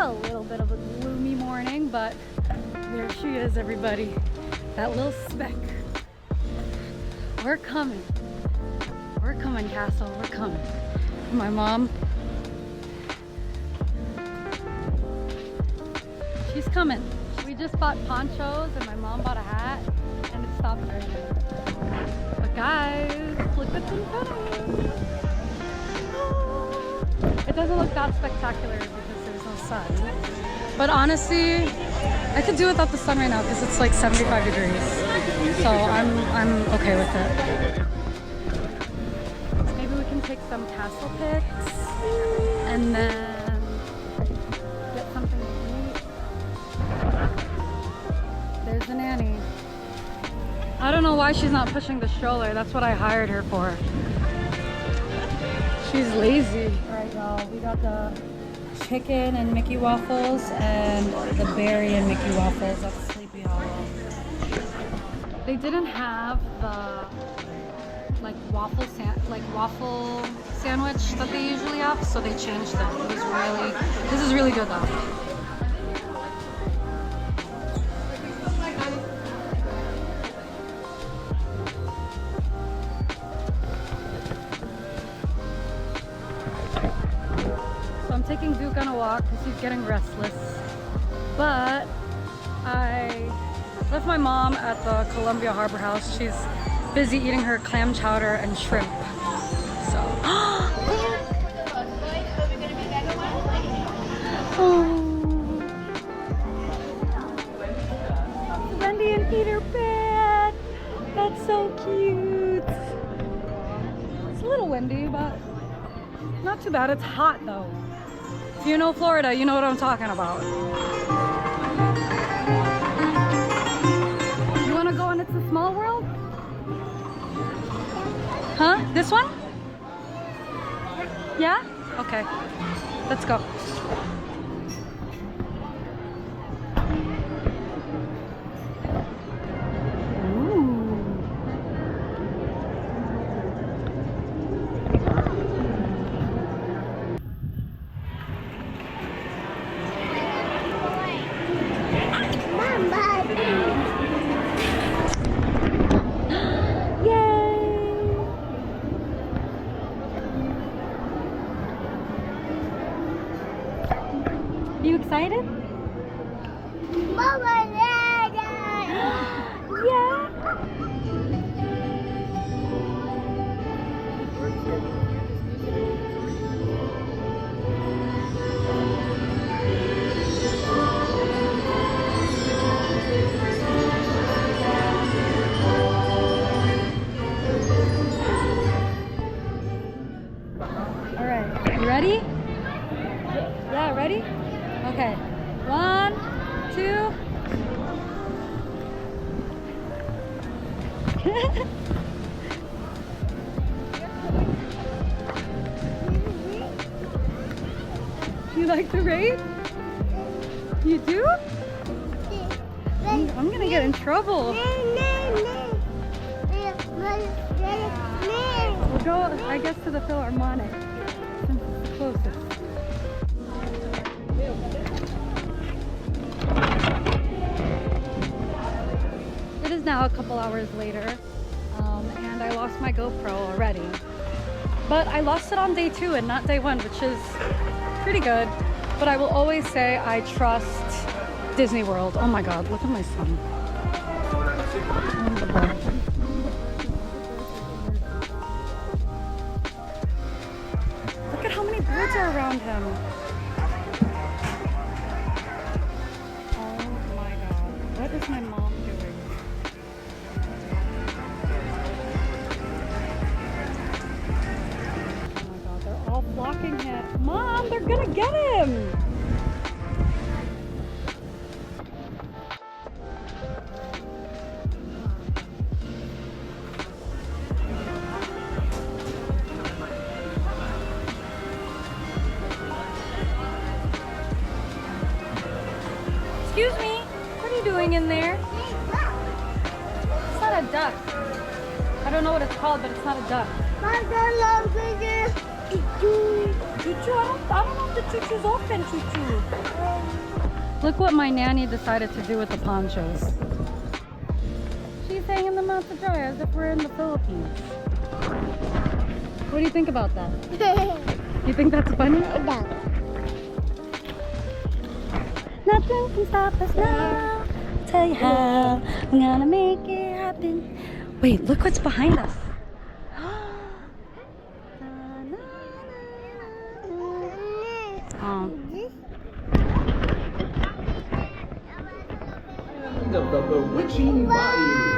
A little bit of a gloomy morning, but there she is, everybody. That little speck. We're coming. We're coming, Castle. We're coming. My mom. She's coming. We just bought ponchos and my mom bought a hat and it stopped raining. But guys, look at them coming. It doesn't look that spectacular because there's no sun. But honestly, I could do without the sun right now because it's like 75 degrees. So I'm okay with it. Maybe we can take some castle pics and then get something to eat. There's the nanny. I don't know why she's not pushing the stroller. That's what I hired her for. She's lazy. Alright y'all, we got the chicken and Mickey waffles and the berry and Mickey waffles. That's Sleepy Hollow. They didn't have the waffle sandwich that they usually have, so they changed them. It was really, this is really good though. Taking Duke on a walk because he's getting restless, but I left my mom at the Columbia Harbor House. She's busy eating her clam chowder and shrimp. So Wendy and Peter Pan. That's so cute. It's a little windy, but not too bad. It's hot though. If you know Florida, you know what I'm talking about. You want to go on It's a Small World? Huh? This one? Yeah? Okay. Let's go. You excited? Mama, yeah. All right, you ready? Yeah, ready? Okay, 1, 2. You like the raid? You do? I'm gonna get in trouble. We'll go, I guess, to the Philharmonic since it's the closest. It is now a couple hours later, and I lost my GoPro already. But I lost it on day 2 and not day 1, which is pretty good. But I will always say I trust Disney World. Oh my God, look at my son. Look at how many birds are around him. Oh my God, what is my mom doing? Oh my God, they're all blocking him. Mom, they're gonna get him. Excuse me, what are you doing in there? It's not a duck. I don't know what it's called, but it's not a duck. Choo-choo? I don't know the tutus open, Tutu. Look what my nanny decided to do with the ponchos. She's hanging them out to dry as if we're in the Philippines. What do you think about that? You think that's funny? No. Nothing can stop us now. I'll tell you how I'm gonna make it happen. Wait, look what's behind us. Oh. Of the bewitching bayous.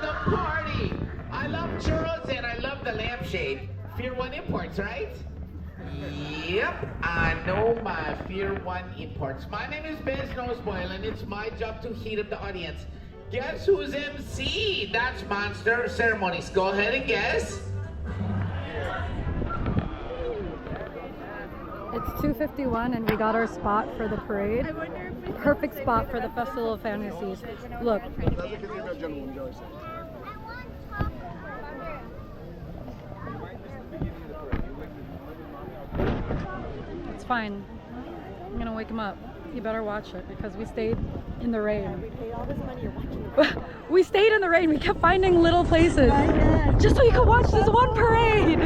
The party! I love churros and I love the lampshade. Fear One Imports, right? Yep, I know my Fear One Imports. My name is Bez Noseboil and it's my job to heat up the audience. Guess who's MC? That's Monster Ceremonies. Go ahead and guess. It's 2:51 and we got our spot for the parade. Perfect spot for the Festival of Fantasies. Look. It's fine. I'm gonna wake him up. You better watch it because we stayed in the rain. We paid all this money, you're watching it. We stayed in the rain. We kept finding little places just so you could watch this one parade.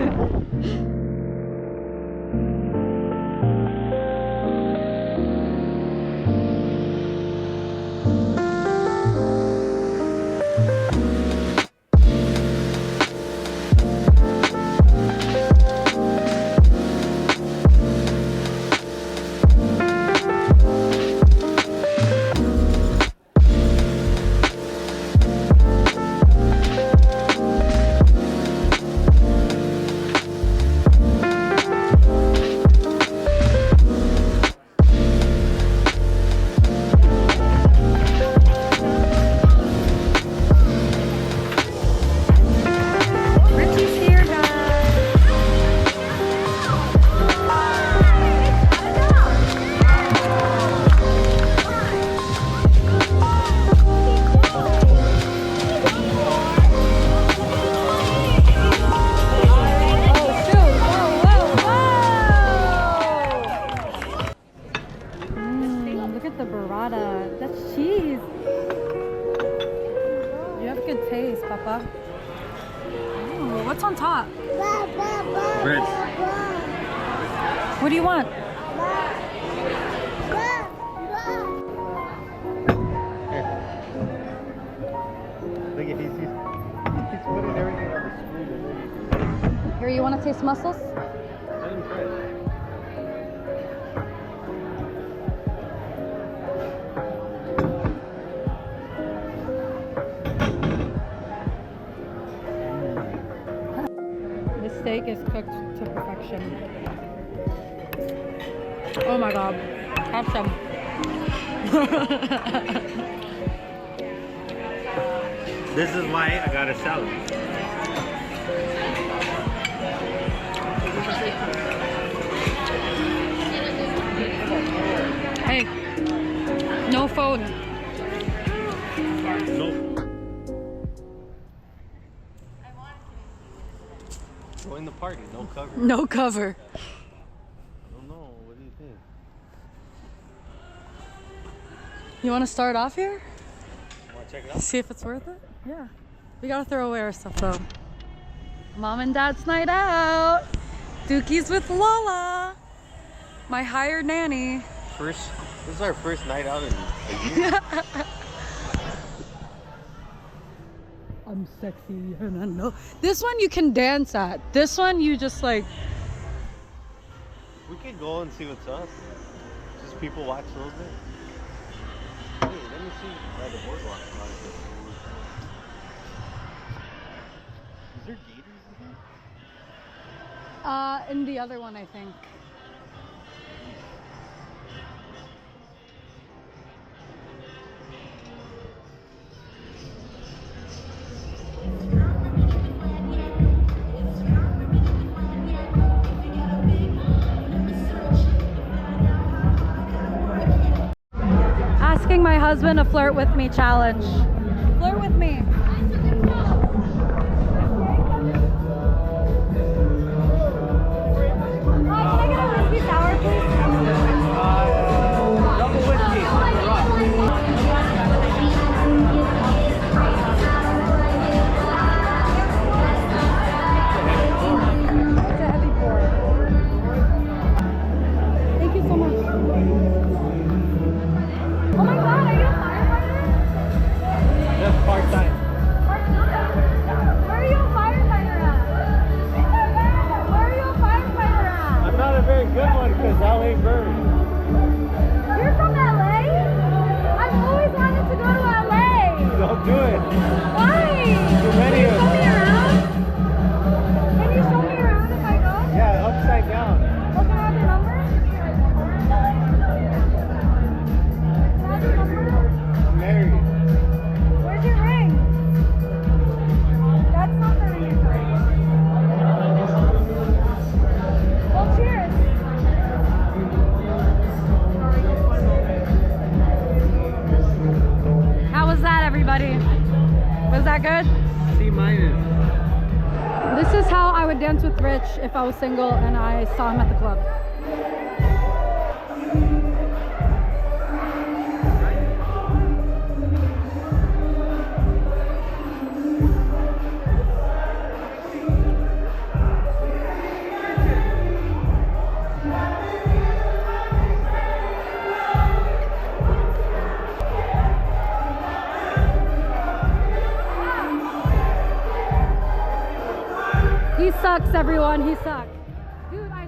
Papa. Ooh, what's on top? Bread. What do you want? Look at he's putting everything on the screen. Here, you want to taste mussels? Let him try it. This steak is cooked to perfection. Oh my god. Have some. This is why I got a salad. Hey, no phone. Nope. Go in the party, no cover. No cover. I don't know. What do you think? You want to start off here? Want to check it out? See if it's worth it? Yeah. We gotta throw away our stuff though. Mom and Dad's night out. Dookie's with Lola, my hired nanny. This is our first night out in a year. I'm sexy and I know. This one you can dance at. This one you just like. We could go and see what's up. Just people watch a little bit. Hey, let me see. the boardwalk. Is there gators in here? In the other one, I think. Asking my husband to flirt with me challenge. Flirt with me. Hi, can I get a whiskey sour, please? Double whiskey. It's a heavy pour. Thank you so much. Oh my god, are you a firefighter? Just part-time. Where are you a firefighter at? Where are you a firefighter at? I'm not a very good one because LA burns. You're from LA? I've always wanted to go to LA. Don't do it. Why? Too many Can you of show them. me around? Can you show me around if I go? Yeah, upside down. Oh, can I have your number? Can I have your number? I'm married. Where's your ring? That's not the ring you're wearing. Well, cheers. How was that, everybody? Was that good? C-. This is how I would dance with Rich if I was single and I saw him at the club. He sucks, everyone. He sucks. Dude, I